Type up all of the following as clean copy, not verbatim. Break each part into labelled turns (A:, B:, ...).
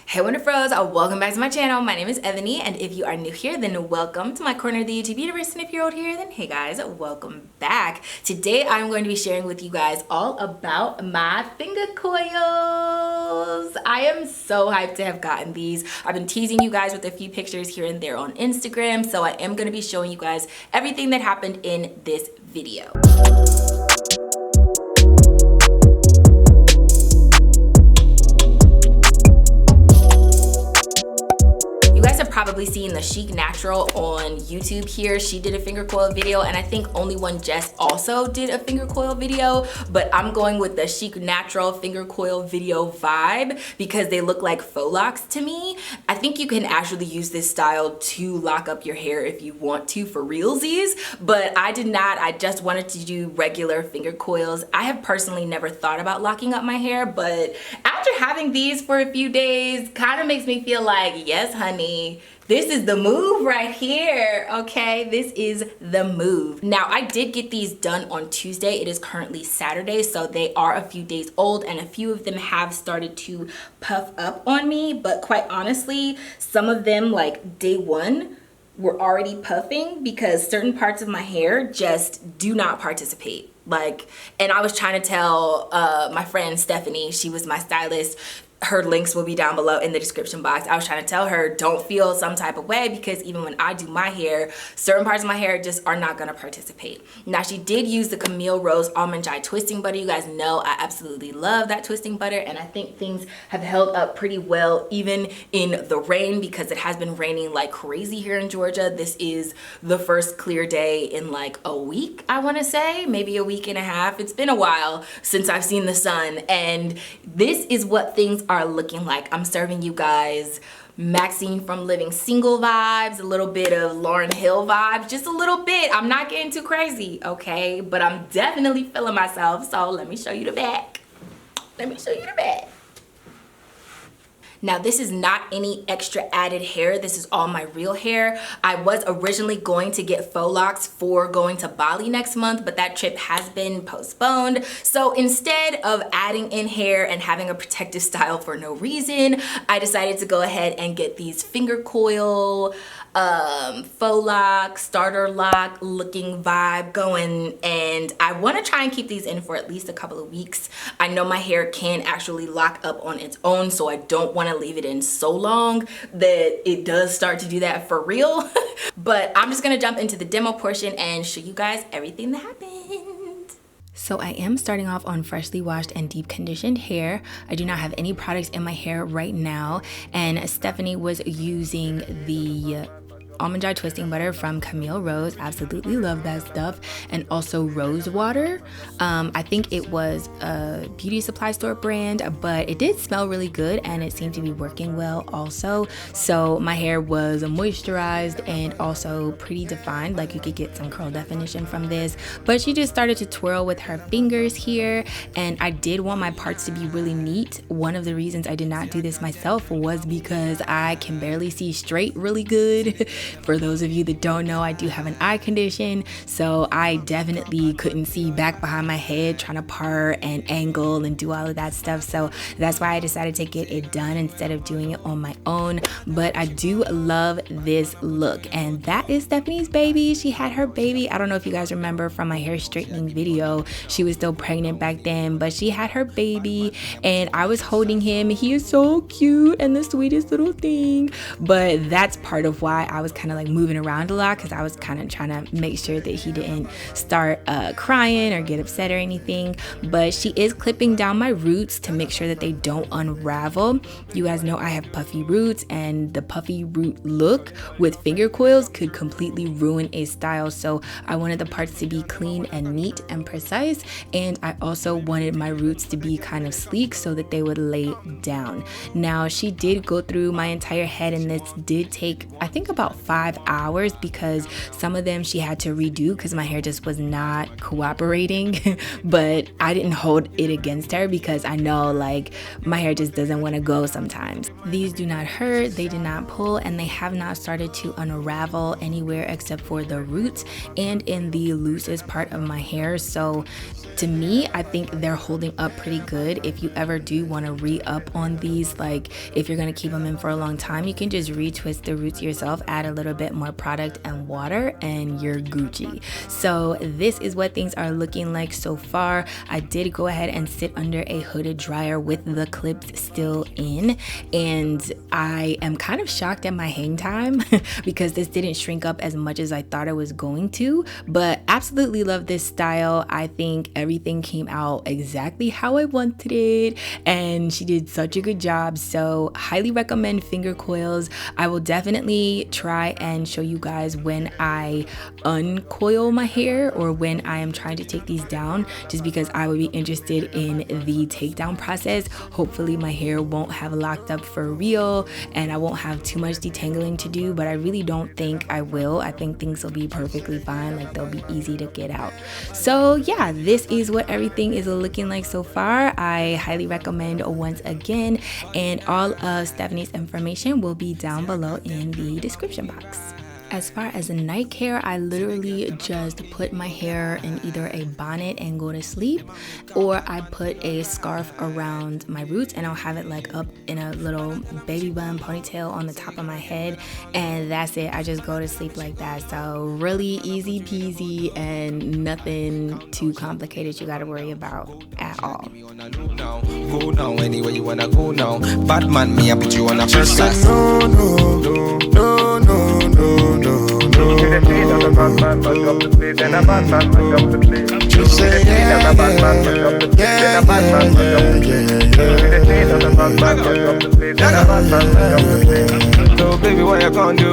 A: Hey Wonderfros, welcome back to my channel. My name is eVani, and if you are new here, then welcome to my corner of the YouTube universe, and if you're old here, then hey guys, welcome back. Today I'm going to be sharing with you guys all about my finger coils. I am so hyped to have gotten these. I've been teasing you guys with a few pictures here and there on Instagram, so I am going to be showing you guys everything that happened in this video. Probably seen the Chic Natural on YouTube here. She did a finger coil video, and I think Only One Jess also did a finger coil video, but I'm going with the Chic Natural finger coil video vibe because they look like faux locks to me. I think you can actually use this style to lock up your hair if you want to for realsies, but I did not. I just wanted to do regular finger coils. I have personally never thought about locking up my hair, but after having these for a few days, kind of makes me feel like, yes, honey, this is the move right here, okay? This is the move. Now, I did get these done on Tuesday. It is currently Saturday, so they are a few days old, and a few of them have started to puff up on me, but quite honestly, some of them, like day one, were already puffing because certain parts of my hair just do not participate. And I was trying to tell my friend Stefani, she was my stylist, her links will be down below in the description box. I was trying to tell her, don't feel some type of way, because even when I do my hair, certain parts of my hair just are not gonna participate. Now, she did use the Camille Rose Almond Joy twisting butter. You guys know I absolutely love that twisting butter, and I think things have held up pretty well even in the rain, because it has been raining like crazy here in Georgia. This is the first clear day in like a week, I wanna say, maybe a week and a half. It's been a while since I've seen the sun, and this is what things are looking like. I'm serving you guys Maxine from Living Single vibes, a little bit of Lauryn Hill vibes, just a little bit. I'm not getting too crazy, okay? But I'm definitely feeling myself, so let me show you the back. Let me show you the back. Now, this is not any extra added hair. This is all my real hair. I was originally going to get faux locks for going to Bali next month, but that trip has been postponed. So instead of adding in hair and having a protective style for no reason, I decided to go ahead and get these finger coil faux lock, starter lock looking vibe going, and I want to try and keep these in for at least a couple of weeks. I know my hair can actually lock up on its own, so I don't want to leave it in so long that it does start to do that for real. But I'm just gonna jump into the demo portion and show you guys everything that happened. So I am starting off on freshly washed and deep conditioned hair. I do not have any products in my hair right now, and Stefani was using the Almond Joy twisting butter from Camille Rose. Absolutely love that stuff. And also rose water. I think it was a beauty supply store brand, but it did smell really good and it seemed to be working well also. So my hair was moisturized and also pretty defined, like you could get some curl definition from this. But she just started to twirl with her fingers here, and I did want my parts to be really neat. One of the reasons I did not do this myself was because I can barely see straight really good. For those of you that don't know, I do have an eye condition, so I definitely couldn't see back behind my head trying to part and angle and do all of that stuff. So that's why I decided to get it done instead of doing it on my own. But I do love this look, and that is Stefani's baby. She had her baby. I don't know if you guys remember from my hair straightening video, she was still pregnant back then, but she had her baby and I was holding him. He is so cute and the sweetest little thing. But that's part of why I was kind of like moving around a lot, because I was kind of trying to make sure that he didn't start crying or get upset or anything. But she is clipping down my roots to make sure that they don't unravel. You guys know I have puffy roots, and the puffy root look with finger coils could completely ruin a style. So I wanted the parts to be clean and neat and precise, and I also wanted my roots to be kind of sleek so that they would lay down. Now, she did go through my entire head, and this did take, I think, about 5 hours because some of them she had to redo because my hair just was not cooperating. But I didn't hold it against her because I know like my hair just doesn't want to go sometimes. These do not hurt, they did not pull, and they have not started to unravel anywhere except for the roots and in the loosest part of my hair. So to me, I think they're holding up pretty good. If you ever do want to re-up on these, like if you're going to keep them in for a long time, you can just retwist the roots yourself, add a little bit more product and water, and you're Gucci. So this is what things are looking like so far. I did go ahead and sit under a hooded dryer with the clips still in, and I am kind of shocked at my hang time because this didn't shrink up as much as I thought it was going to, but absolutely love this style. I think everything came out exactly how I wanted it, and she did such a good job. So highly recommend finger coils. I will definitely try and show you guys when I uncoil my hair or when I am trying to take these down, just because I would be interested in the takedown process. Hopefully my hair won't have locked up for real and I won't have too much detangling to do, but I really don't think I will. I think things will be perfectly fine, like they'll be easy to get out. So yeah, this is what everything is looking like so far. I highly recommend once again, and all of Stefani's information will be down below in the description box. As far as the night care, I literally just put my hair in either a bonnet and go to sleep, or I put a scarf around my roots and I'll have it like up in a little baby bun ponytail on the top of my head, and that's it. I just go to sleep like that. So really easy peasy and nothing too complicated you gotta worry about at all.
B: Go now anywhere you wanna go now. Bad man, me I put you on a first class. Just say yeah. So baby, what you gonna do?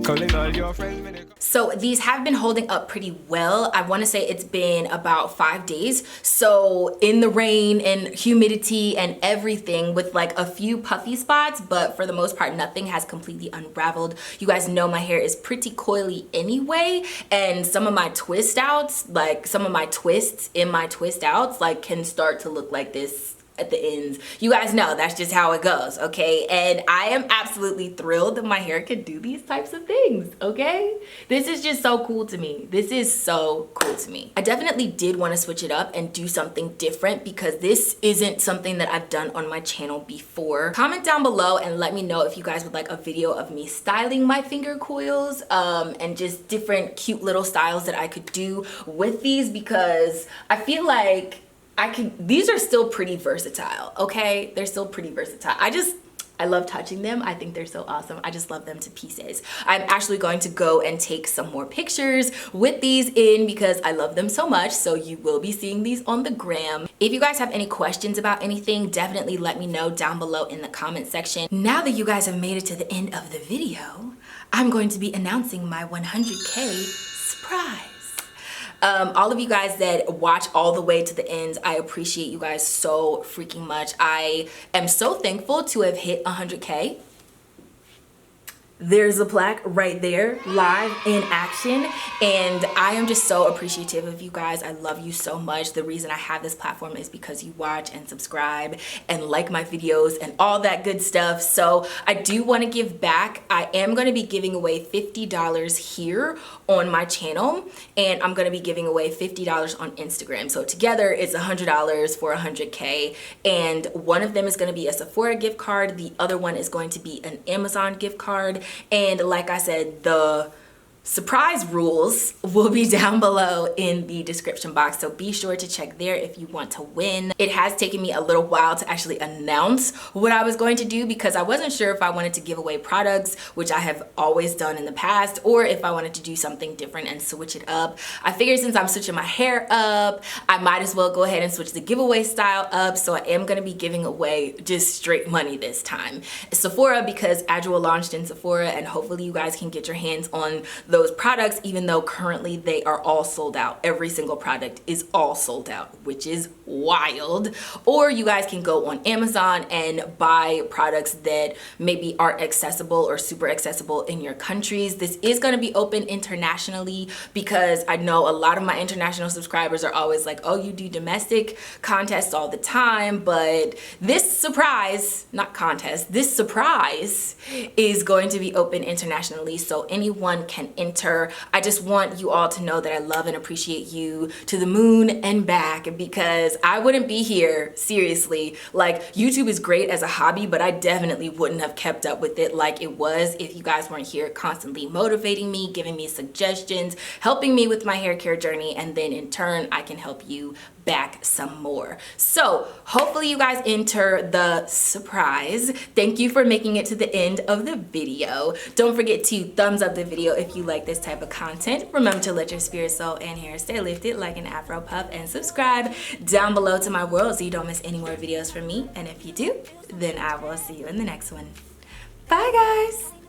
B: Calling all your friends.
A: So these have been holding up pretty well. I want to say it's been about 5 days. So in the rain and humidity and everything, with like a few puffy spots, but for the most part, nothing has completely unraveled. You guys know my hair is pretty coily anyway. And some of my twist outs, like some of my twists in my twist outs, like can start to look like this at the ends. You guys know that's just how it goes, okay? And I am absolutely thrilled that my hair can do these types of things, okay? This is just so cool to me. This is so cool to me. I definitely did want to switch it up and do something different because this isn't something that I've done on my channel before. Comment down below and let me know if you guys would like a video of me styling my finger coils and just different cute little styles that I could do with these, because I feel like these are still pretty versatile, okay? They're still pretty versatile. I love touching them. I think they're so awesome. I just love them to pieces. I'm actually going to go and take some more pictures with these in because I love them so much. So you will be seeing these on the gram. If you guys have any questions about anything, definitely let me know down below in the comment section. Now that you guys have made it to the end of the video, I'm going to be announcing my 100K surprise. All of you guys that watch all the way to the end, I appreciate you guys so freaking much. I am so thankful to have hit 100K. There's a plaque right there, live in action, and I am just so appreciative of you guys. I love you so much. The reason I have this platform is because you watch and subscribe and like my videos and all that good stuff. So I do want to give back. I am going to be giving away $50 here on my channel, and I'm going to be giving away $50 on Instagram. So together it's $100 for 100K, and one of them is going to be a Sephora gift card. The other one is going to be an Amazon gift card. And like I said, the surprise rules will be down below in the description box, so be sure to check there if you want to win. It has taken me a little while to actually announce what I was going to do because I wasn't sure if I wanted to give away products, which I have always done in the past, or if I wanted to do something different and switch it up. I figured since I'm switching my hair up, I might as well go ahead and switch the giveaway style up. So I am going to be giving away just straight money this time. Sephora, because Adwoa launched in Sephora, and hopefully you guys can get your hands on those products, even though currently they are all sold out. Every single product is all sold out, which is wild. Or you guys can go on Amazon and buy products that maybe aren't accessible or super accessible in your countries. This is going to be open internationally because I know a lot of my international subscribers are always like, oh, you do domestic contests all the time, but this surprise, not contest, this surprise is going to be open internationally, so anyone can enter. I just want you all to know that I love and appreciate you to the moon and back, because I wouldn't be here, seriously. Like, YouTube is great as a hobby, but I definitely wouldn't have kept up with it like it was if you guys weren't here constantly motivating me, giving me suggestions, helping me with my hair care journey, and then in turn I can help you back some more. So hopefully you guys enter the surprise. Thank you for making it to the end of the video. Don't forget to thumbs up the video if you like this type of content. Remember to let your spirit, soul, and hair stay lifted like an Afro puff, and subscribe down below to my world so you don't miss any more videos from me. And if you do, then I will see you in the next one. Bye guys.